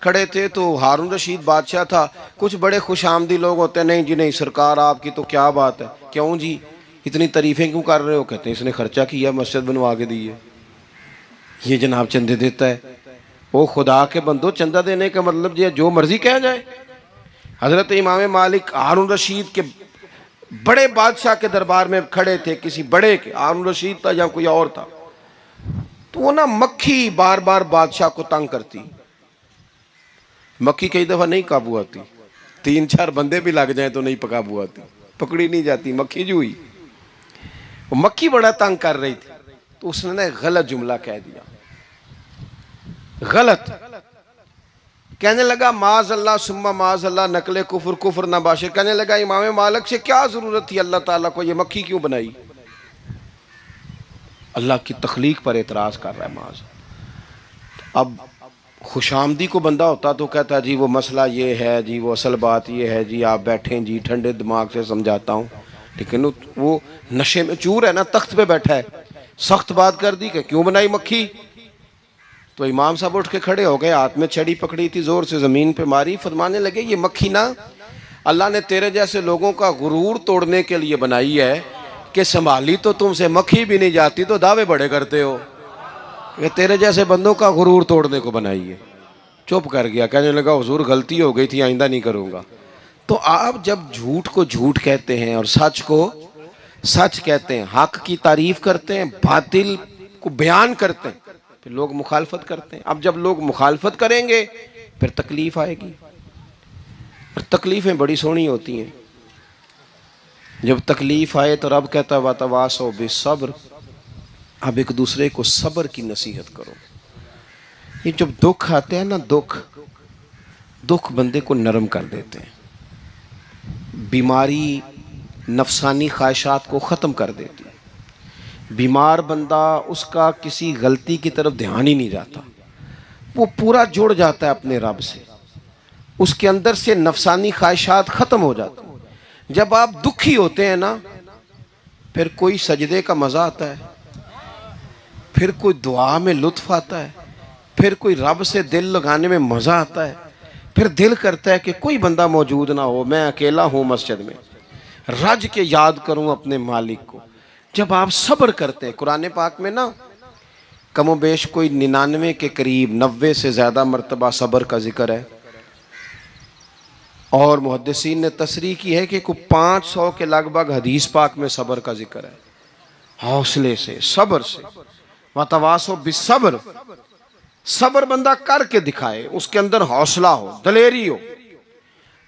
खड़े थे, तो हारून रशीद बादशाह था। कुछ बड़े खुशामदी लोग होते हैं, नहीं जी नहीं सरकार आपकी तो क्या बात है, क्यों जी इतनी तारीफें क्यों कर रहे हो? कहते हैं इसने खर्चा किया, मस्जिद बनवा के दी है, ये जनाब चंदे देता है। वो खुदा के बंदो, चंदा देने का मतलब जो मर्जी कहा जाए। हजरत इमाम मालिक हारून रशीद के बड़े बादशाह के दरबार में खड़े थे, किसी बड़े के, हारून रशीद था या कोई और था, तो वो ना मक्खी बार बार बादशाह को तंग करती। मक्खी कई दफा नहीं काबू आती, 3-4 बंदे भी लग जाए तो नहीं काबू आती, पकड़ी नहीं जाती, मक्खी जो हुई। वो मक्खी बड़ा तंग कर रही थी, तो उसने ना गलत जुमला कह दिया, गलत कहने लगा माज अल्लाह सुम्मा माज अल्लाह नकले कुफर कुफर ना बाशे। कहने लगा इमाम मालिक से क्या जरूरत थी अल्लाह ताला को ये मक्खी क्यों बनाई? अल्लाह की तख्लीक पर एतराज कर रहा है माज। अब खुशामदी को बंदा होता तो कहता जी वो मसला ये है जी, वो असल बात ये है जी, आप बैठें जी, ठंडे दिमाग से समझाता हूँ। लेकिन वो नशे में चूर है ना, तख्त पे बैठा है, सख्त बात कर दी कि क्यों बनाई मक्खी। तो इमाम साहब उठ के खड़े हो गए, हाथ में छड़ी पकड़ी थी, जोर से जमीन पे मारी, फरमाने लगे ये मक्खी ना अल्लाह ने तेरे जैसे लोगों का गुरूर तोड़ने के लिए बनाई है कि संभाली तो तुमसे मक्खी भी नहीं जाती तो दावे बड़े करते हो, ये तेरे जैसे बंदों का गुरूर तोड़ने को बनाई है। चुप कर गया, कहने लगा हुजूर गलती हो गई थी, आइंदा नहीं करूँगा। तो आप जब झूठ को झूठ कहते हैं और सच को सच कहते हैं, हक की तारीफ करते हैं, बातिल को बयान करते हैं, फिर लोग मुखालफत करते हैं। अब जब लोग मुखालफत करेंगे फिर तकलीफ आएगी, और तकलीफें बड़ी सोहनी होती हैं। जब तकलीफ आए तो रब कहता वातवासो बिस्सब्र, अब एक दूसरे को सब्र की नसीहत करो। ये जब दुख आते हैं ना, दुख बंदे को नरम कर देते हैं, बीमारी नफसानी ख्वाहिशात को ख़त्म कर देती है। बीमार बंदा, उसका किसी गलती की तरफ ध्यान ही नहीं जाता, वो पूरा जुड़ जाता है अपने रब से, उसके अंदर से नफसानी ख्वाहिशात ख़त्म हो जाती हैं। जब आप दुखी होते हैं ना, फिर कोई सजदे का मज़ा आता है, फिर कोई दुआ में लुत्फ़ आता है, फिर कोई रब से दिल लगाने में मज़ा आता है, फिर दिल करता है कि कोई बंदा मौजूद ना हो, मैं अकेला हूँ मस्जिद में, रज के याद करूँ अपने मालिक को। जब आप सब्र करते हैं, कुरान पाक में ना कमोबेश कोई 99 के करीब 90 से ज़्यादा मरतबा सब्र का जिक्र है, और मुहद्दिसीन ने तसरीह की है कि कोई 500 के लगभग हदीस पाक में सब्र का जिक्र है। हौसले से, सब्र से, वतवासो बिस्सब्र, सब्र बंदा करके दिखाए, उसके अंदर हौसला हो, दलेरी हो।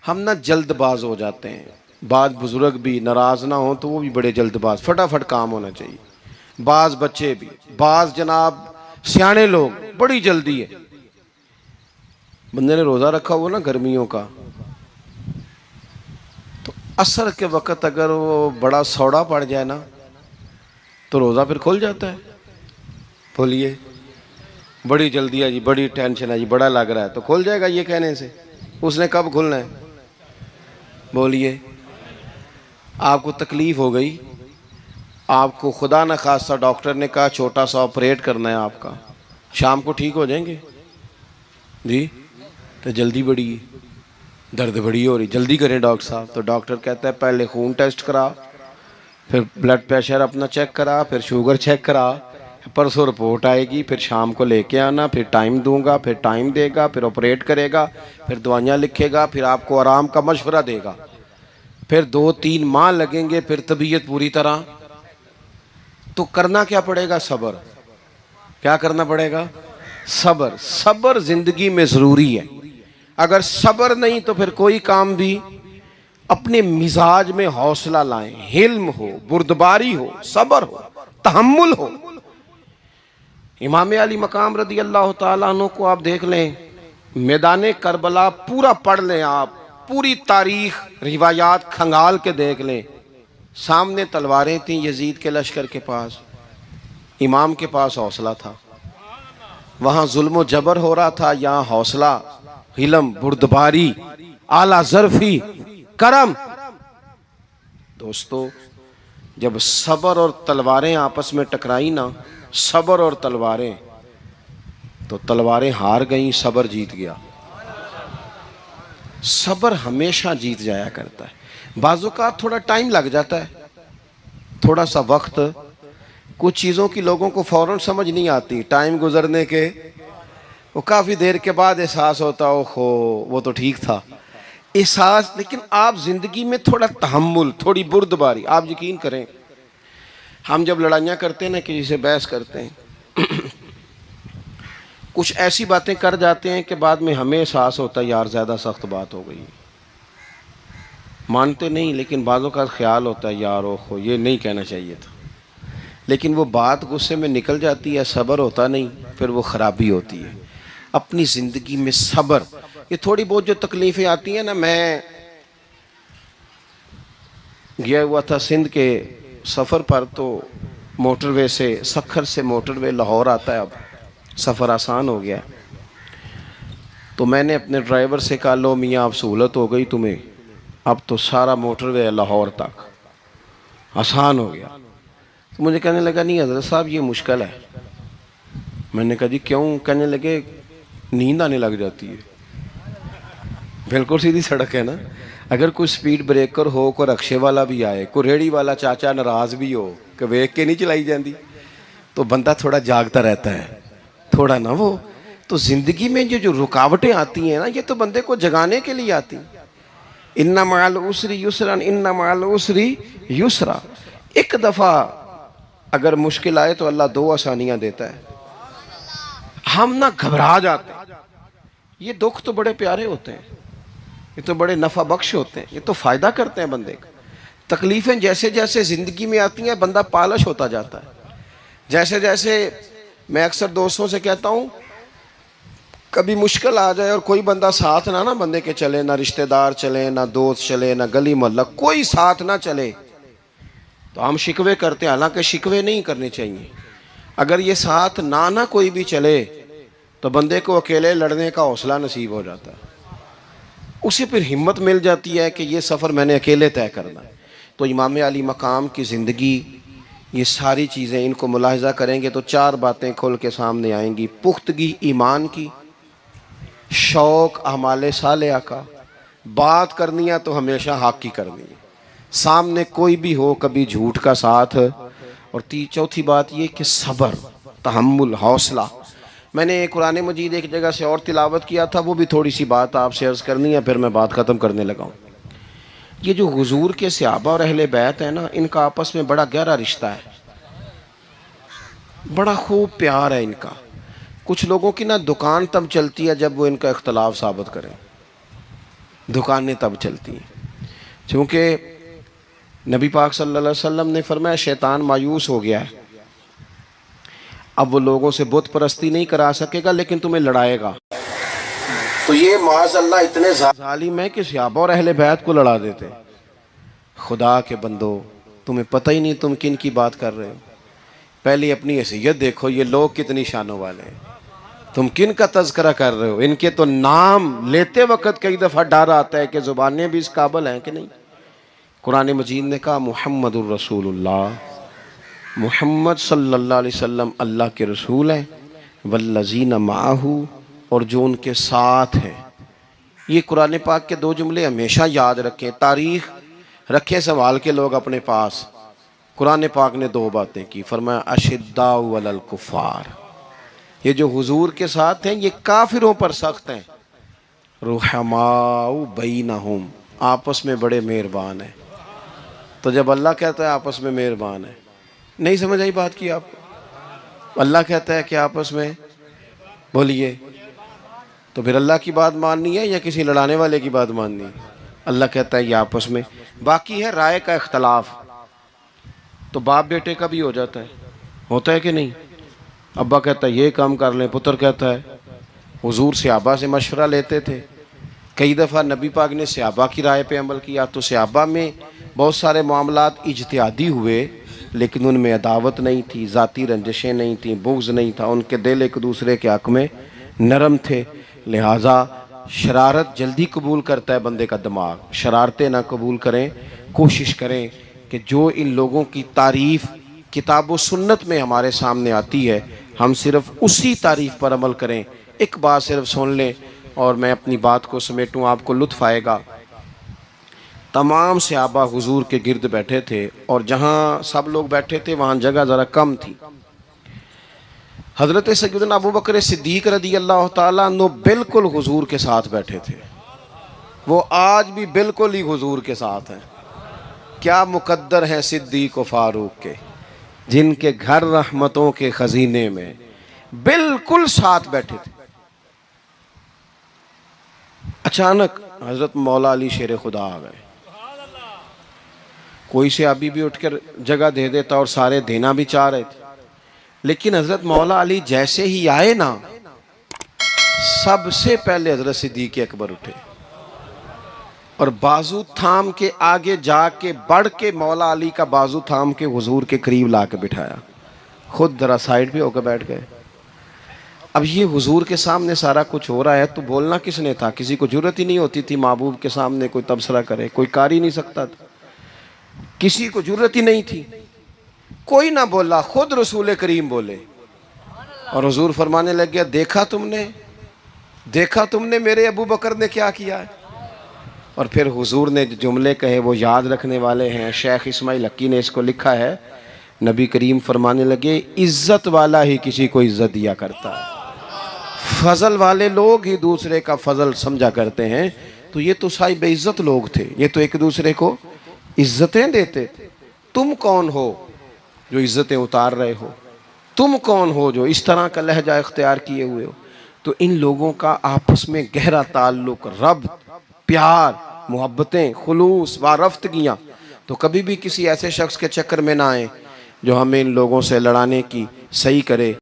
हम ना जल्दबाज हो जाते हैं, बाज बुजुर्ग भी नाराज ना हो तो वो भी बड़े जल्दबाज, फटाफट काम होना चाहिए। बाज बच्चे भी, बाज जनाब सियाने लोग, बड़ी जल्दी है। बंदे ने रोज़ा रखा हुआ ना गर्मियों का, तो असर के वक़्त अगर वो बड़ा सौड़ा पड़ जाए ना तो रोज़ा फिर खुल जाता है। बोलिए बड़ी जल्दी है जी, बड़ी टेंशन है जी, बड़ा लग रहा है, तो खुल जाएगा ये कहने से। उसने कब खुलना है? बोलिए आपको तकलीफ़ हो गई, आपको खुदा न खास्ता डॉक्टर ने कहा छोटा सा ऑपरेट करना है आपका, शाम को ठीक हो जाएंगे जी, तो जल्दी बड़ी है, दर्द बड़ी हो रही, जल्दी करें डॉक्टर साहब। तो डॉक्टर कहता है पहले खून टेस्ट करा, फिर ब्लड प्रेशर अपना चेक करा, फिर शुगर चेक करा, परसों रिपोर्ट आएगी, फिर शाम को लेके आना, फिर टाइम दूंगा, फिर टाइम देगा, फिर ऑपरेट करेगा, फिर दवाइयाँ लिखेगा, फिर आपको आराम का मशवरा देगा, फिर 2-3 माह लगेंगे, फिर तबीयत पूरी तरह। तो करना क्या पड़ेगा? सब्र। क्या करना पड़ेगा? सब्र। सब्र जिंदगी में ज़रूरी है। अगर सब्र नहीं तो फिर कोई काम भी, अपने मिजाज में हौसला लाएं, हिल्म हो, बुर्दबारी हो, सब्र हो, तहम्मुल हो। इमाम अली मकाम रदी अल्लाह ताला अन्हु को आप देख लें, मैदान करबला पूरा पढ़ लें आप, पूरी तारीख रिवायात खंगाल के देख लें। सामने तलवारें थीं यजीद के लश्कर के पास, इमाम के पास हौसला था। वहाँ जुल्म जबर हो रहा था, यहाँ हौसला, हिलम, बुर्दबारी, आला ज़र्फी, करम। दोस्तों जब सब्र और तलवारें आपस में टकराई ना, सब्र और तलवारें, तो तलवारें हार गईं, सब्र जीत गया। सब्र हमेशा जीत जाया करता है। बाज़ों का थोड़ा टाइम लग जाता है, थोड़ा सा वक्त, कुछ चीज़ों की लोगों को फ़ौरन समझ नहीं आती, टाइम गुजरने के वो काफ़ी देर के बाद एहसास होता, ओहो वो तो ठीक था। एहसास। लेकिन आप जिंदगी में थोड़ा तहम्मुल, थोड़ी बुर्दबारी। आप यकीन करें, हम जब लड़ाइयाँ करते हैं ना, किसी से बहस करते हैं, कुछ ऐसी बातें कर जाते हैं कि बाद में हमें एहसास होता है यार ज़्यादा सख्त बात हो गई। मानते नहीं, लेकिन बाज़ों का ख्याल होता है यार ओहो ये नहीं कहना चाहिए था। लेकिन वो बात गुस्से में निकल जाती है, सब्र होता नहीं, फिर वो ख़राबी होती है। अपनी ज़िंदगी में सब्र, ये थोड़ी बहुत जो तकलीफ़ें आती हैं ना, मैं गया हुआ था सिंध के सफ़र पर, तो मोटरवे से, सखर से मोटरवे लाहौर आता है, अब सफ़र आसान हो गया। तो मैंने अपने ड्राइवर से कहा लो मियाँ अब सहूलत हो गई तुम्हें, अब तो सारा मोटरवे लाहौर तक आसान हो गया। तो मुझे कहने लगा नहीं हज़रत साहब ये मुश्किल है। मैंने कहा जी क्यों? कहने लगे नींद आने लग जाती है। बिल्कुल सीधी सड़क है ना, अगर कोई स्पीड ब्रेकर हो, कोई रक्शे वाला भी आए, कोई रेहड़ी वाला चाचा नाराज़ भी हो कि वेख के नहीं चलाई जाती, तो बंदा थोड़ा जागता रहता है, थोड़ा ना वो। तो ज़िंदगी में जो रुकावटें आती हैं ना, ये तो बंदे को जगाने के लिए आती। इन्ना माल उसरी युसरन इन्ना माल उसरी युसरा। एक दफ़ा अगर मुश्किल आए तो अल्लाह दो आसानियाँ देता है। हम ना घबरा जाते हैं। ये दुख तो बड़े प्यारे होते हैं, ये तो बड़े नफ़ा बख्श होते हैं, ये तो फ़ायदा करते हैं बंदे का। तकलीफ़ें जैसे जैसे ज़िंदगी में आती हैं बंदा पालिश होता जाता है। जैसे जैसे मैं अक्सर दोस्तों से कहता हूँ, कभी मुश्किल आ जाए और कोई बंदा साथ ना बंदे के चले, ना रिश्तेदार चले, ना दोस्त चले, ना गली मोहल्ला कोई साथ ना चले, तो हम शिकवे करते हैं। हालांकि शिकवे नहीं करने चाहिए। अगर ये साथ ना कोई भी चले तो बंदे को अकेले लड़ने का हौसला नसीब हो जाता है, उसे फिर हिम्मत मिल जाती है कि ये सफ़र मैंने अकेले तय करना है। तो इमाम अली मकाम की ज़िंदगी, ये सारी चीज़ें इनको मुलाहिज़ा करेंगे तो चार बातें खुल के सामने आएंगी। पुख्तगी ईमान की, शौक़ अमाले सालिहा का, बात करनी है तो हमेशा हक़ की करनी है, सामने कोई भी हो कभी झूठ का साथ, और चौथी बात ये कि सब्र, तहम्मुल, हौसला। मैंने कुरान मजीद एक जगह से और तिलावत किया था, वो भी थोड़ी सी बात आपसे अर्ज़ करनी है, फिर मैं बात ख़त्म करने लगा हूँ। ये जो हुजूर के सहाबा और अहले बैत है ना, इनका आपस में बड़ा गहरा रिश्ता है, बड़ा खूब प्यार है इनका। कुछ लोगों की ना दुकान तब चलती है जब वो इनका इख्तलाफ साबित करें, दुकानें तब चलती हैं। क्योंकि नबी पाक सल्लल्लाहु अलैहि वसल्लम ने फरमाया शैतान मायूस हो गया है, अब वो लोगों से बुत परस्ती नहीं करा सकेगा लेकिन तुम्हें लड़ाएगा। तो ये माज़अल्लाह इतने जालिम है कि सहाबा और अहले बैत को लड़ा देते। खुदा के बंदो, तुम्हें पता ही नहीं तुम किन की बात कर रहे हो। पहले अपनी हैसियत देखो, ये लोग कितनी शानों वाले हैं, तुम किन का तज़किरा कर रहे हो। इनके तो नाम लेते वक्त कई दफ़ा डर आता है कि ज़ुबानें भी इस काबिल हैं कि नहीं। कुरान मजीद ने कहा मुहम्मदुर रसूलुल्लाह, मुहम्मद सल्लल्लाहु अलैहि वसल्लम अल्लाह के रसूल हैं, वल्लज़ीना माअहू, और जो उनके साथ हैं। ये कुरान पाक के दो जुमले हमेशा याद रखें, तारीख़ रखें संभाल के लोग अपने पास। कुरान पाक ने दो बातें की, फरमाया अशिद्दाउ अलल कुफ़ार, ये जो हुजूर के साथ हैं ये काफिरों पर सख्त हैं, रुहमाउ बैनहुम, आपस में बड़े मेहरबान हैं। तो जब अल्लाह कहता है आपस में मेहरबान है, नहीं समझ आई बात की आपको? अल्लाह कहता है कि आपस में बोलिए, तो फिर अल्लाह की बात माननी है या किसी लड़ाने वाले की बात माननी है? अल्लाह कहता है ये आपस में। बाकी है राय का इख्तलाफ, तो बाप बेटे का भी हो जाता है, होता है कि नहीं? अब्बा कहता है ये काम कर लें, पुत्र कहता है। हुजूर सहाबा से मशवरा लेते थे, कई दफ़ा नबी पाक ने सहाबा की राय पे अमल किया। तो सहाबा में बहुत सारे मामलात इज्तिहादी हुए, लेकिन उनमें अदावत नहीं थी, ज़ाती रंजिशें नहीं थी, बुग़्ज़ नहीं था, उनके दिल एक दूसरे के हक़ में नरम थे। लिहाजा शरारत जल्दी कबूल करता है बंदे का दिमाग, शरारतें ना कबूल करें। कोशिश करें कि जो इन लोगों की तारीफ़ किताब व सुन्नत में हमारे सामने आती है, हम सिर्फ़ उसी तारीफ़ पर अमल करें। एक बात सिर्फ सुन लें और मैं अपनी बात को समेटूँ, आपको लुत्फ़ आएगा। तमाम सहाबा हुजूर के गिर्द बैठे थे, और जहाँ सब लोग बैठे थे वहाँ जगह ज़रा कम थी। हज़रत सय्यदना अबू बकर सिद्दीक़ रज़ी अल्लाह ताला अन्हु बिल्कुल हुजूर के साथ बैठे थे। वो आज भी बिल्कुल ही हुजूर के साथ हैं। क्या मुकद्दर हैं सिद्दीक व फारूक के, जिनके घर रहमतों के खजीने में बिल्कुल साथ बैठे थे। अचानक हजरत मौला अली शेर खुदा आ गए। कोई से अभी भी उठकर जगह दे देता और सारे देना भी चाह रहे थे, लेकिन हजरत मौला अली जैसे ही आए ना, सबसे पहले हजरत सिद्दीक अकबर उठे और बाजू थाम के आगे जाके बढ़ के मौला अली का बाजू थाम के हुजूर के करीब ला के बिठाया। खुद जरा साइड पे होकर बैठ गए। अब ये हुजूर के सामने सारा कुछ हो रहा है तो बोलना किसने था? किसी को जरूरत ही नहीं होती थी महबूब के सामने कोई तबसरा करे, कोई कर ही नहीं सकता था, किसी को जरूरत ही नहीं थी। कोई ना बोला, खुद रसूल करीम बोले और हुजूर फरमाने लग गया, देखा तुमने मेरे अबू बकर ने क्या किया है। और फिर हुजूर ने जो जुमले कहे वो याद रखने वाले हैं। शेख इस्माइल हक्की ने इसको लिखा है। नबी करीम फरमाने लगे, इज्जत वाला ही किसी को इज्जत दिया करता है, फजल वाले लोग ही दूसरे का फजल समझा करते हैं। तो ये तो साई बेइज्जत लोग थे, ये तो एक दूसरे को इज्जतें देते थे। तुम कौन हो जो इज्जतें उतार रहे हो? तुम कौन हो जो इस तरह का लहजा इख्तियार किए हुए हो? तो इन लोगों का आपस में गहरा ताल्लुक, रब, प्यार, मोहब्बतें, खुलूस, वारफ्तगियाँ। तो कभी भी किसी ऐसे शख्स के चक्कर में ना आए जो हमें इन लोगों से लड़ाने की सही करे।